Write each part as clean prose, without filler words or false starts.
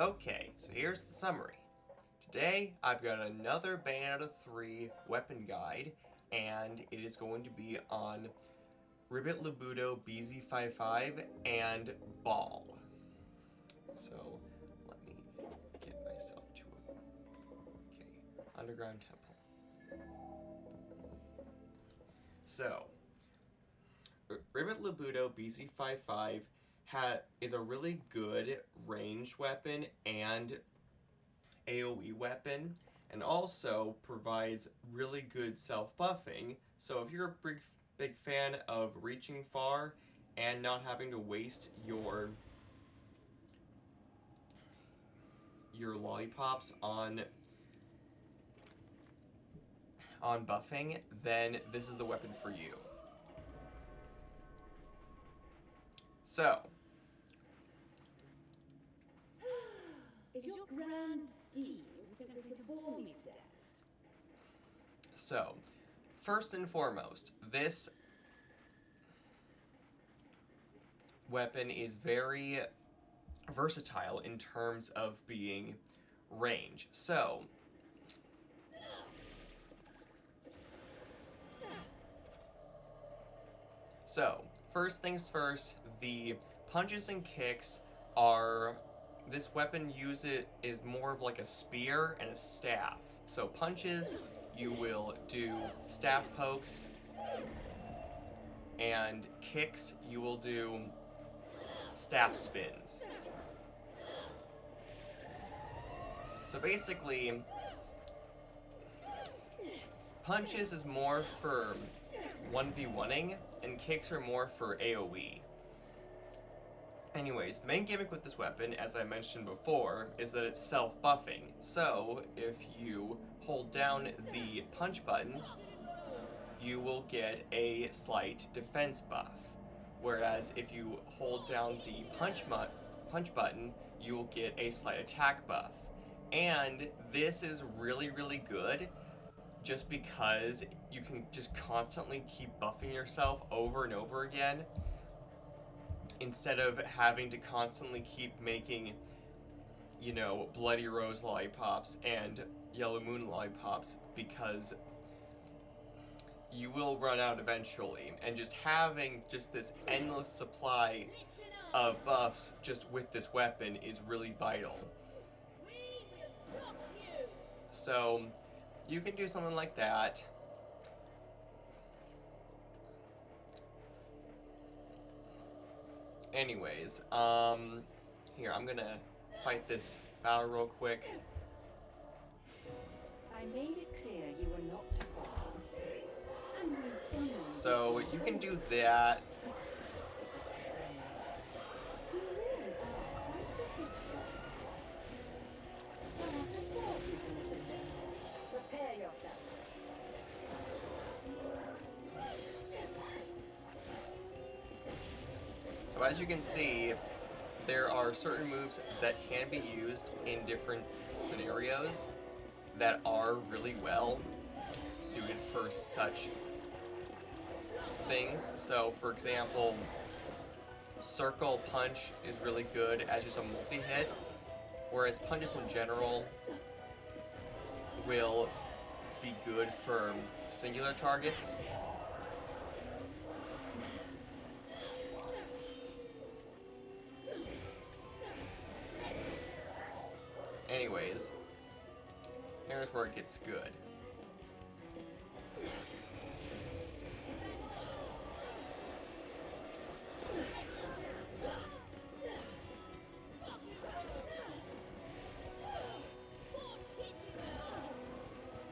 Okay, so here's the summary. Today, I've got another Bayonetta 3 weapon guide, and it is going to be on Ribbit Libido-BZ55 and Baal. So, let me get myself to underground temple. So, Ribbit Libido-BZ55 is a really good ranged weapon and AoE weapon, and also provides really good self-buffing. So if you're a big fan of reaching far and not having to waste your lollipops on buffing, then this is the weapon for you. So, Is your grand scheme simply to bore me to death? So, first and foremost, this weapon is very versatile in terms of being range. So, first things first, the punches and kicks are... This weapon is more of like a spear and a staff. So punches, you will do staff pokes, and kicks, you will do staff spins. So basically, punches is more for 1v1ing, and kicks are more for AoE. Anyways, the main gimmick with this weapon, as I mentioned before, is that it's self-buffing. So, if you hold down the punch button, you will get a slight defense buff. Whereas if you hold down the punch button, you will get a slight attack buff. And this is really, really good just because you can just constantly keep buffing yourself over and over again, instead of having to constantly keep making, Bloody Rose lollipops and Yellow Moon lollipops, because you will run out eventually. And just having this endless supply of buffs just with this weapon is really vital. So, you can do something like that. Anyways, here, I'm gonna fight this battle real quick. I made it clear you were not to follow. So, you can do that. You really are quite the headstrong. You'll have to force you to listen then. Prepare yourself. So as you can see, there are certain moves that can be used in different scenarios that are really well suited for such things. So for example, Circle Punch is really good as just a multi-hit, whereas punches in general will be good for singular targets. Anyways, here's where it gets good.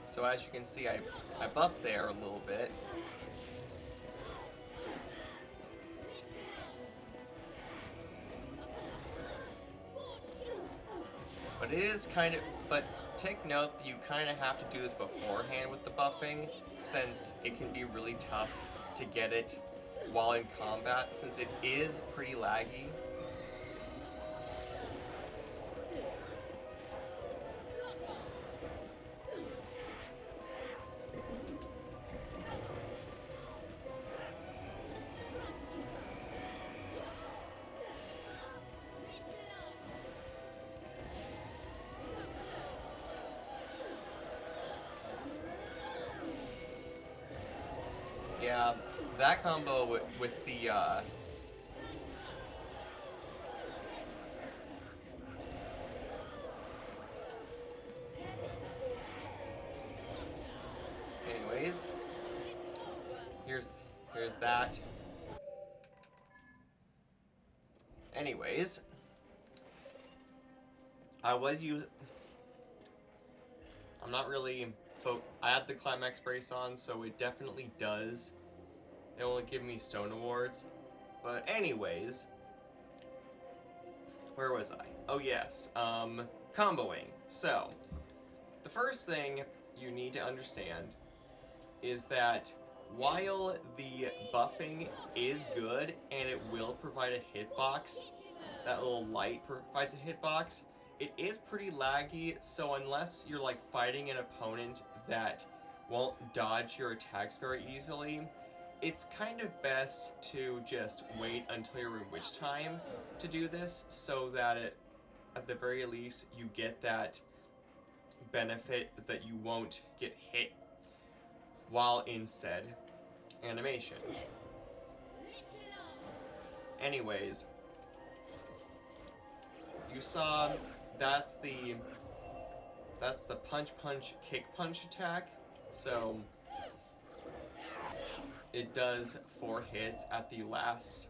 So as you can see, I buffed there a little bit. But it is but take note that you kind of have to do this beforehand with the buffing, since it can be really tough to get it while in combat, since it is pretty laggy. yeah, that combo with the, anyways, here's that. Anyways, I'm not really, I had the climax brace on, so it definitely does. It won't give me stone awards. But anyways, where was I? Oh yes, comboing. So, the first thing you need to understand is that while the buffing is good and it will provide a hitbox, that little light provides a hitbox, it is pretty laggy, so unless you're like fighting an opponent that won't dodge your attacks very easily, it's kind of best to just wait until you're in witch time to do this, so that at the very least you get that benefit that you won't get hit while in said animation. Anyways, you saw that's the punch punch kick punch attack. So it does 4 hits at the last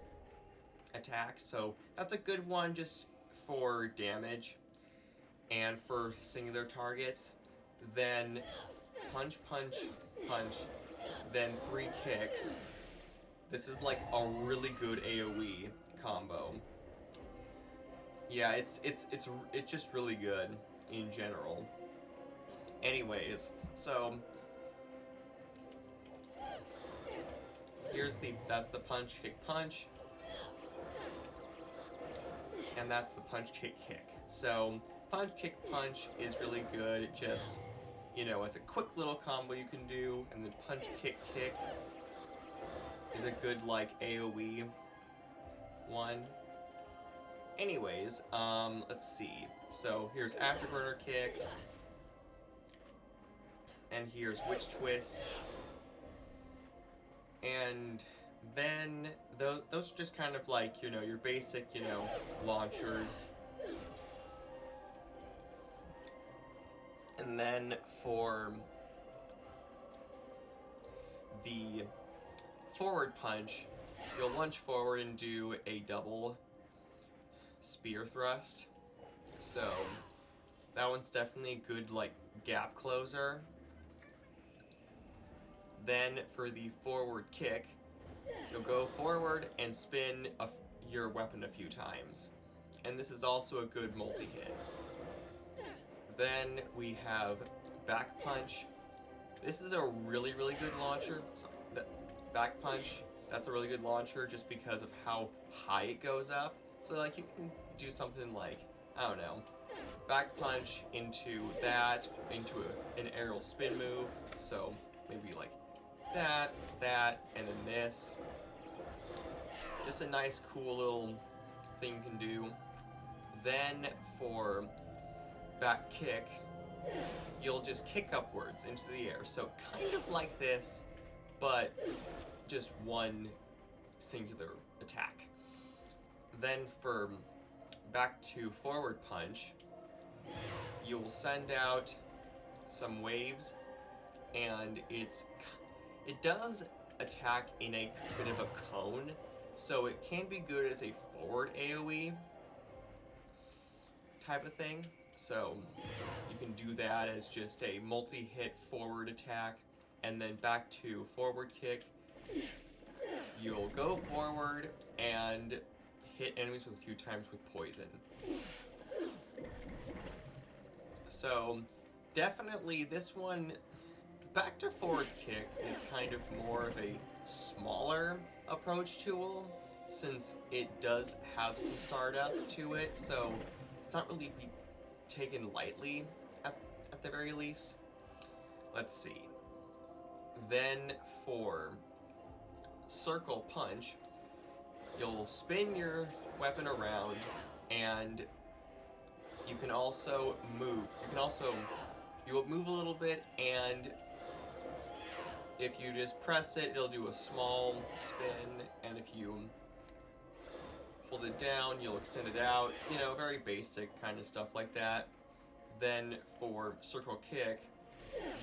attack. So that's a good one just for damage and for singular targets. Then punch punch punch, then 3 kicks. This is like a really good AoE combo. Yeah, it's just really good in general. Anyways, so that's the punch kick punch, and that's the punch kick kick. So punch kick punch is really good, just, you know, as a quick little combo you can do, and then punch kick kick is a good like AoE one. Anyways, let's see. So here's Afterburner Kick, and here's Witch Twist, and then those are just kind of like, you know, your basic, you know, launchers. And then for the forward punch, you'll lunge forward and do a double spear thrust. So that one's definitely a good like gap closer. Then for the forward kick, you'll go forward and spin your weapon a few times. And this is also a good multi-hit. Then we have back punch. This is a really, really good launcher. So the back punch, that's a really good launcher just because of how high it goes up. So like you can do something like, I don't know, back punch into that, into an aerial spin move. So maybe like that, and then this. Just a nice, cool little thing you can do. Then for back kick, you'll just kick upwards into the air. So kind of like this, but just one singular attack. Then for back to forward punch, you'll send out some waves, and it does attack in a bit of a cone, so it can be good as a forward AoE type of thing. So you can do that as just a multi-hit forward attack, and then back to forward kick. You'll go forward and hit enemies with a few times with poison. So definitely this one, back to forward kick, is kind of more of a smaller approach tool, since it does have some startup to it, so it's not really be taken lightly at the very least. Let's see. Then for circle punch, you'll spin your weapon around, and you can also move. You will move a little bit, and if you just press it, it'll do a small spin, and if you hold it down, you'll extend it out. You know, very basic kind of stuff like that. Then for circle kick,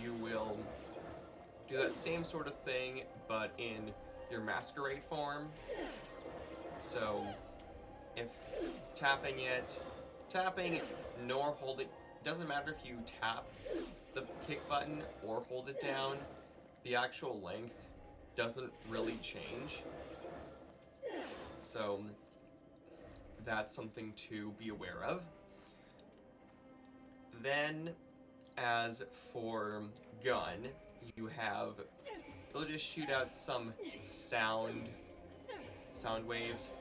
you will do that same sort of thing, but in your masquerade form. So if tapping nor holding, doesn't matter if you tap the kick button or hold it down, the actual length doesn't really change. So that's something to be aware of. Then, as for gun, you'll just shoot out some sound waves.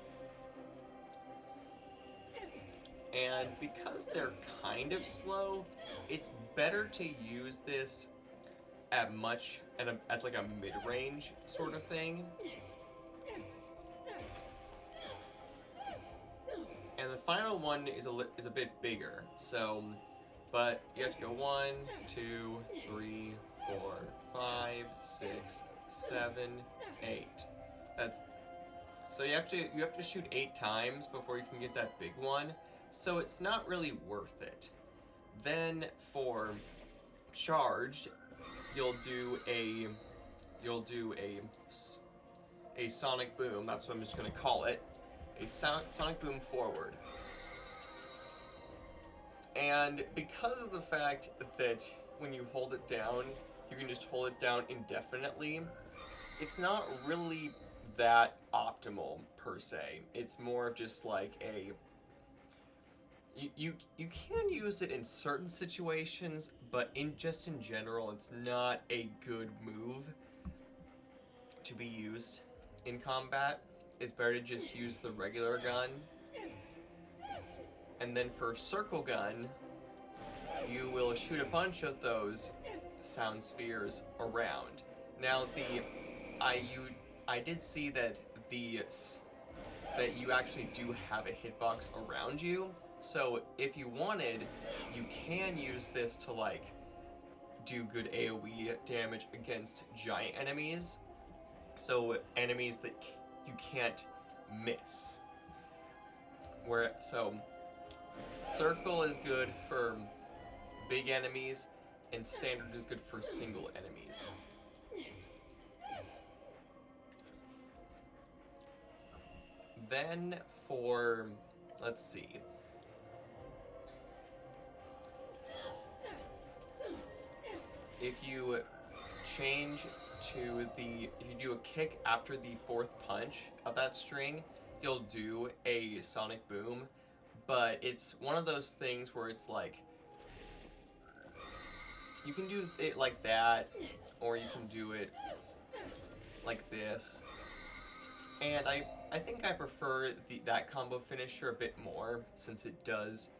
And because they're kind of slow, it's better to use this as like a mid-range sort of thing. And the final one is a bit bigger. So, but you have to go 1, 2, 3, 4, 5, 6, 7, 8. So you have to shoot 8 times before you can get that big one. So it's not really worth it. Then for charged, you'll do a sonic boom. That's what I'm just gonna call it. A sonic boom forward. And because of the fact that when you hold it down, you can just hold it down indefinitely, it's not really that optimal per se. It's more of just like you can use it in certain situations, but in general, it's not a good move to be used in combat. It's better to just use the regular gun. And then for circle gun, you will shoot a bunch of those sound spheres around. Now I did see that you actually do have a hitbox around you. So if you wanted, you can use this to like do good AoE damage against giant enemies. So enemies that you can't miss. So circle is good for big enemies, and standard is good for single enemies. Then for, let's see. If you do a kick after the 4th punch of that string, you'll do a sonic boom, but it's one of those things where it's like, you can do it like that, or you can do it like this. And I think I prefer that combo finisher a bit more, since it does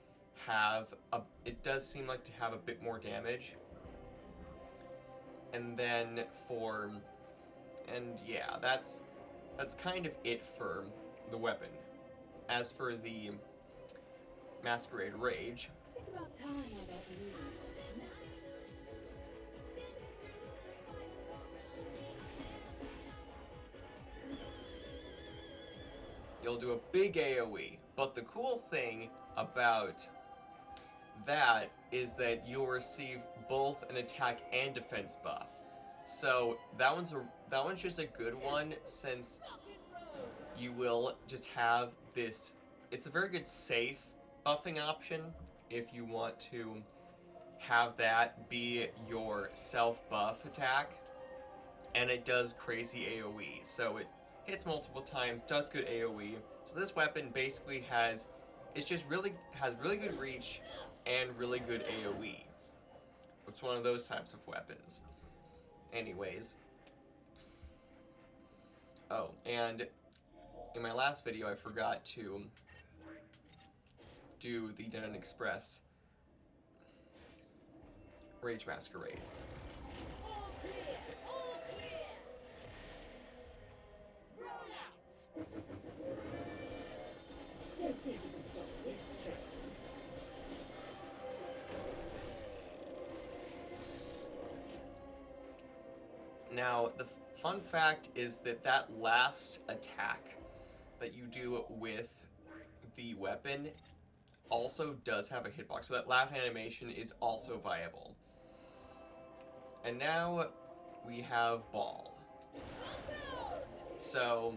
seem like to have a bit more damage. And then yeah, that's kind of it for the weapon. As for the Masquerade Rage, It's about time I got news. you'll do a big AoE. But the cool thing about that is that you'll receive both an attack and defense buff. So that one's just a good one, since you will just have this. It's a very good safe buffing option if you want to have that be your self-buff attack, and it does crazy AoE. So it hits multiple times, does good AoE. So this weapon basically has really good reach and really good AoE. It's one of those types of weapons. Anyways. Oh, and in my last video I forgot to do the Denon Express Rage Masquerade. All clear! All clear! Roll out! Don't think you can stop this train. Now, the fun fact is that that last attack that you do with the weapon also does have a hitbox, so that last animation is also viable. And now we have Baal. So,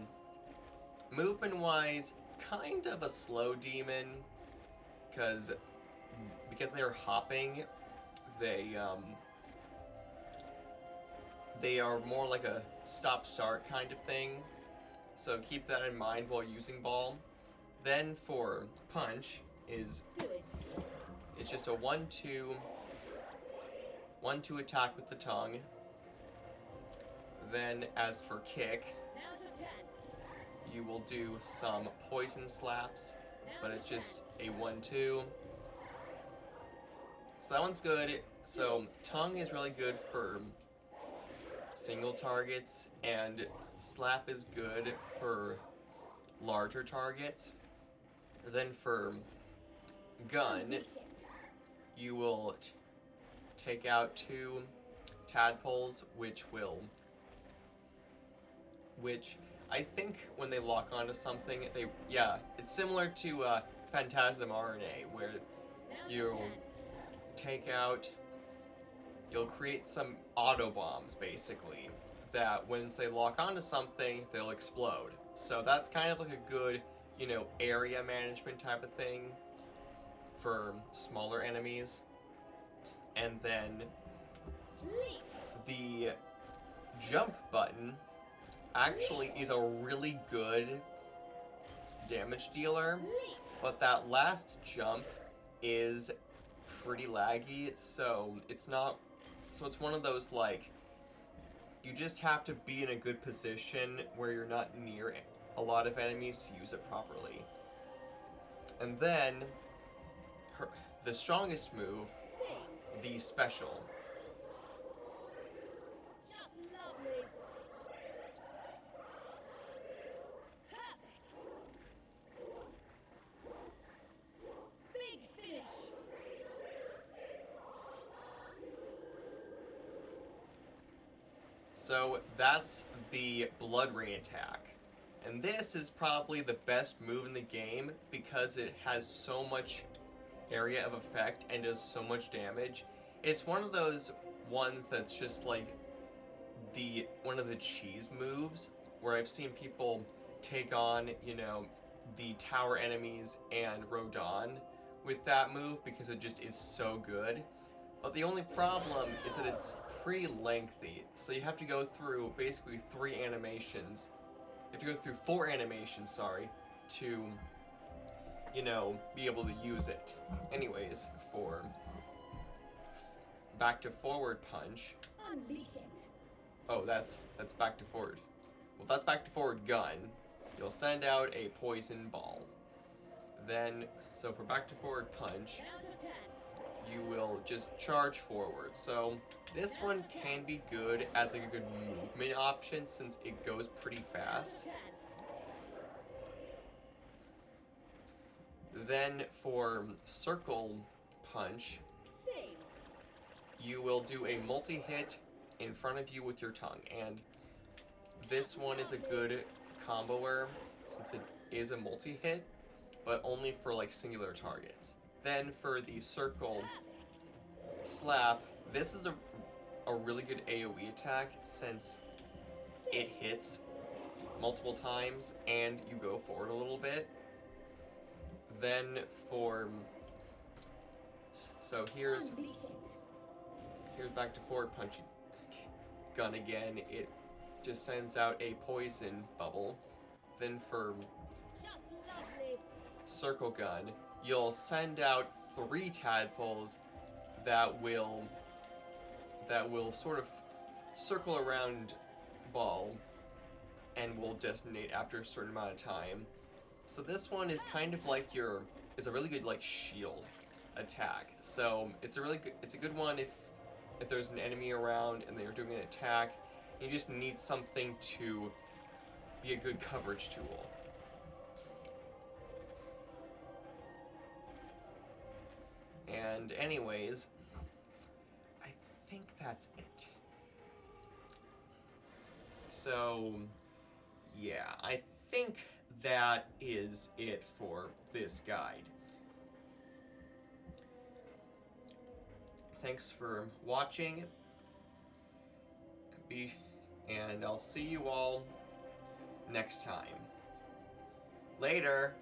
movement-wise, kind of a slow demon, because they're hopping, they are more like a stop-start kind of thing, so keep that in mind while using Baal. Then for punch, it's just a 1-2 attack with the tongue. Then as for kick, you will do some poison slaps, but it's just a 1-2. So that one's good. So tongue is really good for single targets, and slap is good for larger targets. Then for gun, you will take out 2 tadpoles, which I think when they lock onto something, it's similar to Phantasm RNA, where you'll create some auto bombs, basically, that once they lock onto something, they'll explode. So that's kind of like a good, area management type of thing for smaller enemies. And then the jump button actually is a really good damage dealer, but that last jump is pretty laggy, so it's one of those, like, you just have to be in a good position where you're not near a lot of enemies to use it properly. And then the strongest move, the special. So that's the Blood Rain attack. And this is probably the best move in the game because it has so much area of effect and does so much damage. It's one of those ones that's just like one of the cheese moves where I've seen people take on, the tower enemies and Rodon with that move because it just is so good. But the only problem is that it's pretty lengthy, so you have to go through basically 4 animations, to, be able to use it. Anyways, for back to forward punch. Oh, that's back to forward. Well, that's back to forward gun. You'll send out a poison ball. Then, so for back to forward punch, you will just charge forward. So this one can be good as like a good movement option since it goes pretty fast. Then for circle punch, you will do a multi-hit in front of you with your tongue, and this one is a good comboer since it is a multi-hit, but only for like singular targets. Then for the circle slap, this is a really good AoE attack since it hits multiple times and you go forward a little bit. Then here's back to forward punch gun again. It just sends out a poison bubble. Then for circle gun, you'll send out 3 tadpoles that will sort of circle around Baal and will detonate after a certain amount of time. So this one is kind of like is a really good like shield attack. So it's a good one if there's an enemy around and they're doing an attack. You just need something to be a good coverage tool. And anyways, I think that's it. So, yeah, I think that is it for this guide. Thanks for watching. And I'll see you all next time. Later!